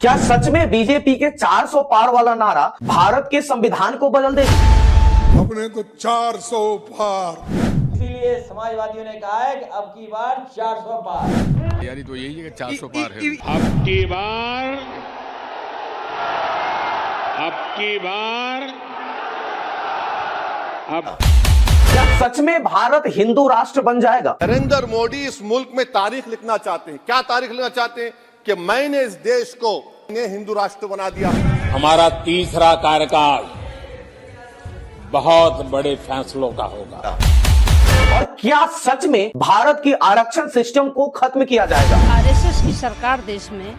क्या सच में बीजेपी के 400 पार वाला नारा भारत के संविधान को बदल देगा? अपने को 400 पार। इसीलिए समाजवादियों ने कहा है कि अब की बार 400 पार। यानी तो यही है कि 400 पार है। अब की बार क्या सच में भारत हिंदू राष्ट्र बन जाएगा? नरेंद्र मोदी इस मुल्क में तारीख लिखना चाहते हैं। क्या तारीख लिखना चाहते हैं? कि मैंने इस देश को हिंदू राष्ट्र बना दिया। हमारा तीसरा कार्यकाल बहुत बड़े फैसलों का होगा। और क्या सच में भारत की आरक्षण सिस्टम को खत्म किया जाएगा? आरएसएस की सरकार देश में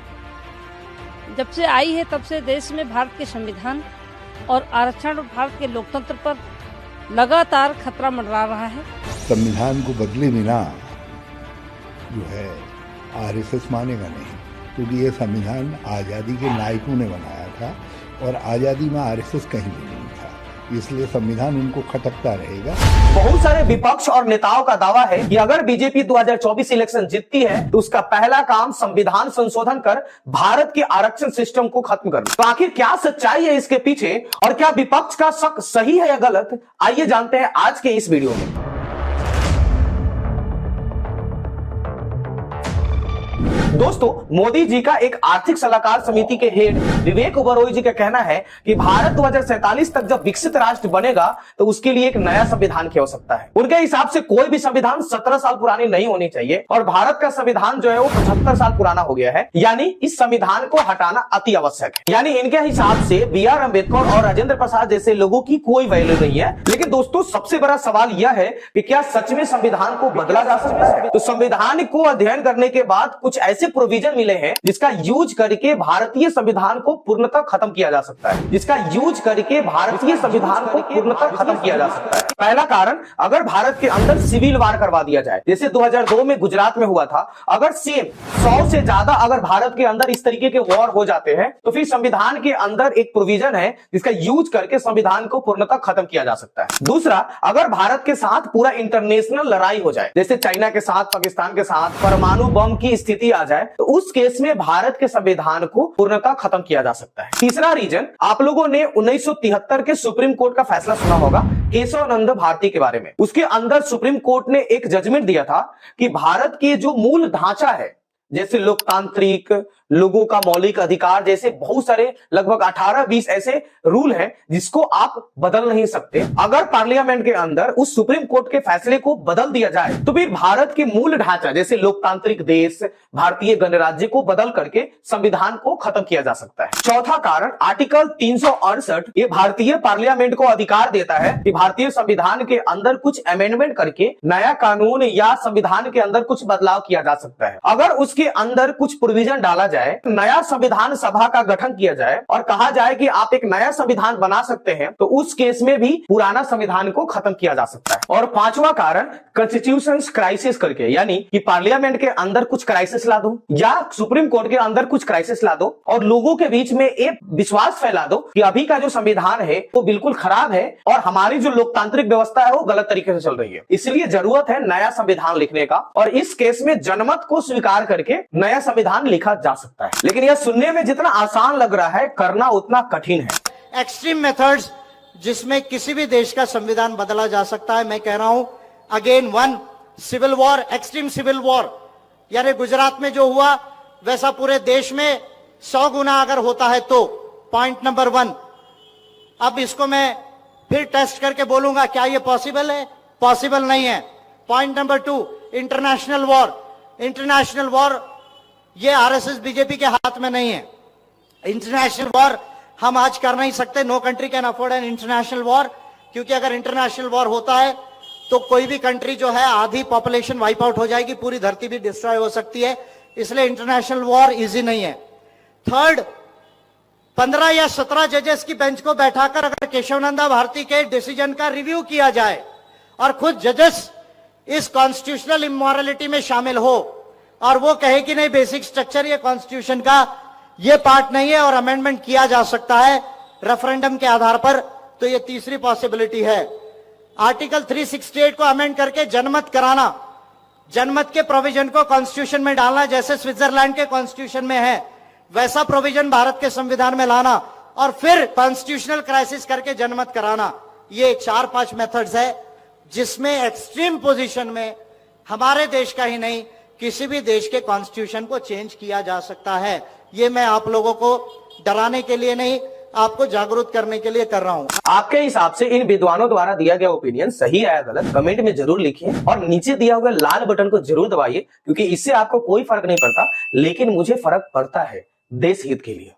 जब से आई है तब से देश में भारत के संविधान और आरक्षण और भारत के लोकतंत्र पर लगातार खतरा मंडरा रहा है। संविधान को बदले बिना जो है आरएसएस मानेगा नहीं, क्योंकि ये संविधान आज़ादी के नायकों ने बनाया था और आज़ादी में आरएसएस कहीं भी नहीं था, इसलिए संविधान उनको खटकता रहेगा। बहुत सारे विपक्ष और नेताओं का दावा है कि अगर बीजेपी 2024 इलेक्शन जीतती है तो उसका पहला काम संविधान संशोधन कर भारत के आरक्षण सिस्टम को खत्म करना। तो आखिर क्या सच्चाई है इसके पीछे और क्या विपक्ष का शक सही है या गलत? आइए जानते हैं आज के इस वीडियो में। दोस्तों, मोदी जी का एक आर्थिक सलाहकार समिति के हेड विवेक ओबरॉय जी का कहना है कि भारत 2047 तक जब विकसित राष्ट्र बनेगा तो उसके लिए एक नया संविधान की आवश्यकता है। उनके हिसाब से कोई भी संविधान 17 साल पुरानी नहीं होनी चाहिए और भारत का संविधान जो है वो 75 साल पुराना हो गया है, यानी इस संविधान को हटाना अति आवश्यक है। यानी इनके हिसाब से BR अम्बेडकर और राजेंद्र प्रसाद जैसे लोगों की कोई वैल्यू नहीं है। लेकिन दोस्तों, सबसे बड़ा सवाल यह है कि क्या सच में संविधान को बदला जा सकता है? तो संविधान को अध्ययन करने के बाद कुछ ऐसे प्रोविजन मिले हैं जिसका यूज करके भारतीय संविधान को पूर्णतः खत्म किया जा सकता है। पहला कारण, अगर भारत के अंदर सिविल वार करवा दिया जाए, जैसे 2002 में गुजरात में हुआ था। अगर सेम 100 से ज्यादा अगर भारत के अंदर इस तरीके के वॉर हो जाते हैं तो फिर संविधान के अंदर एक प्रोविजन है जिसका यूज करके संविधान को पूर्णतः खत्म किया जा सकता है। दूसरा, अगर भारत के साथ पूरा इंटरनेशनल लड़ाई हो जाए, जैसे चाइना के साथ, पाकिस्तान के साथ परमाणु बम की स्थिति आ जाए, तो उस केस में भारत के संविधान को पूर्णतः खत्म किया जा सकता है। तीसरा रीजन, आप लोगों ने 1973 के सुप्रीम कोर्ट का फैसला सुना होगा केशवानंद भारती के बारे में। उसके अंदर सुप्रीम कोर्ट ने एक जजमेंट दिया था कि भारत के जो मूल ढांचा है, जैसे लोकतांत्रिक, लोगों का मौलिक अधिकार जैसे बहुत सारे लगभग 18-20 ऐसे रूल हैं जिसको आप बदल नहीं सकते। अगर पार्लियामेंट के अंदर उस सुप्रीम कोर्ट के फैसले को बदल दिया जाए तो फिर भारत के मूल ढांचा जैसे लोकतांत्रिक देश, भारतीय गणराज्य को बदल करके संविधान को खत्म किया जा सकता है। चौथा कारण, आर्टिकल 368 ये भारतीय पार्लियामेंट को अधिकार देता है कि भारतीय संविधान के अंदर कुछ अमेंडमेंट करके नया कानून या संविधान के अंदर कुछ बदलाव किया जा सकता है। अगर उसके अंदर कुछ प्रोविजन डाला जाए, नया संविधान सभा का गठन किया जाए और कहा जाए कि आप एक नया संविधान बना सकते हैं, तो उस केस में भी पुराना संविधान को खत्म किया जा सकता है। और पांचवा कारण, कॉन्स्टिट्यूशन क्राइसिस करके, यानी कि पार्लियामेंट के अंदर कुछ क्राइसिस ला दो या सुप्रीम कोर्ट के अंदर कुछ क्राइसिस ला दो और लोगों के बीच में एक विश्वास फैला दो कि अभी का जो संविधान है वो बिल्कुल खराब है और हमारी जो लोकतांत्रिक व्यवस्था है वो गलत तरीके से चल रही है। इसलिए जरूरत है नया संविधान लिखने का और इस केस में जनमत को स्वीकार करके नया संविधान लिखा जा सकता है। लेकिन यह सुनने में जितना आसान लग रहा है, करना उतना कठिन है। एक्सट्रीम मेथड्स जिसमें किसी भी देश का संविधान बदला जा सकता है। मैं कह रहा हूं again, one, civil war, extreme civil war, यानी गुजरात में जो हुआ वैसा पूरे देश में 100 गुना अगर होता है तो, पॉइंट नंबर 1। अब इसको मैं फिर टेस्ट करके बोलूंगा क्या ये पॉसिबल है? पॉसिबल नहीं है। Point number 2, international war. International war ये आरएसएस बीजेपी के हाथ में नहीं है। इंटरनेशनल वॉर हम आज कर नहीं सकते। No country can afford an international war, क्योंकि अगर इंटरनेशनल वॉर होता है तो कोई भी कंट्री जो है आधी पॉपुलेशन वाइप आउट हो जाएगी, पूरी धरती भी डिस्ट्रॉय हो सकती है। इसलिए इंटरनेशनल वॉर इजी नहीं है। थर्ड, 15 या 17 जजेस की बेंच को बैठाकर अगर केशवानंद भारती के डिसीजन का रिव्यू किया जाए और खुद जजेस इस कॉन्स्टिट्यूशनल इमोरलिटी में शामिल हो और वो कहे कि नहीं, बेसिक स्ट्रक्चर ये कॉन्स्टिट्यूशन का ये पार्ट नहीं है और अमेंडमेंट किया जा सकता है रेफरेंडम के आधार पर, तो ये तीसरी पॉसिबिलिटी है। आर्टिकल 368 को अमेंड करके जनमत कराना, जनमत के प्रोविजन को कॉन्स्टिट्यूशन में डालना, जैसे स्विट्जरलैंड के कॉन्स्टिट्यूशन में है। वैसा प्रोविजन भारत के संविधान में लाना और फिर कॉन्स्टिट्यूशनल क्राइसिस करके जनमत कराना, ये 4-5 मेथड्स है जिसमें एक्सट्रीम पोजीशन में हमारे देश का ही नहीं किसी भी देश के कॉन्स्टिट्यूशन को चेंज किया जा सकता है। ये मैं आप लोगों को डराने के लिए नहीं, आपको जागरूक करने के लिए कर रहा हूं। आपके हिसाब से इन विद्वानों द्वारा दिया गया ओपिनियन सही है या गलत, कमेंट में जरूर लिखिए और नीचे दिया हुआ लाल बटन को जरूर दबाइए, क्योंकि इससे आपको कोई फर्क नहीं पड़ता, लेकिन मुझे फर्क पड़ता है देश हित के लिए।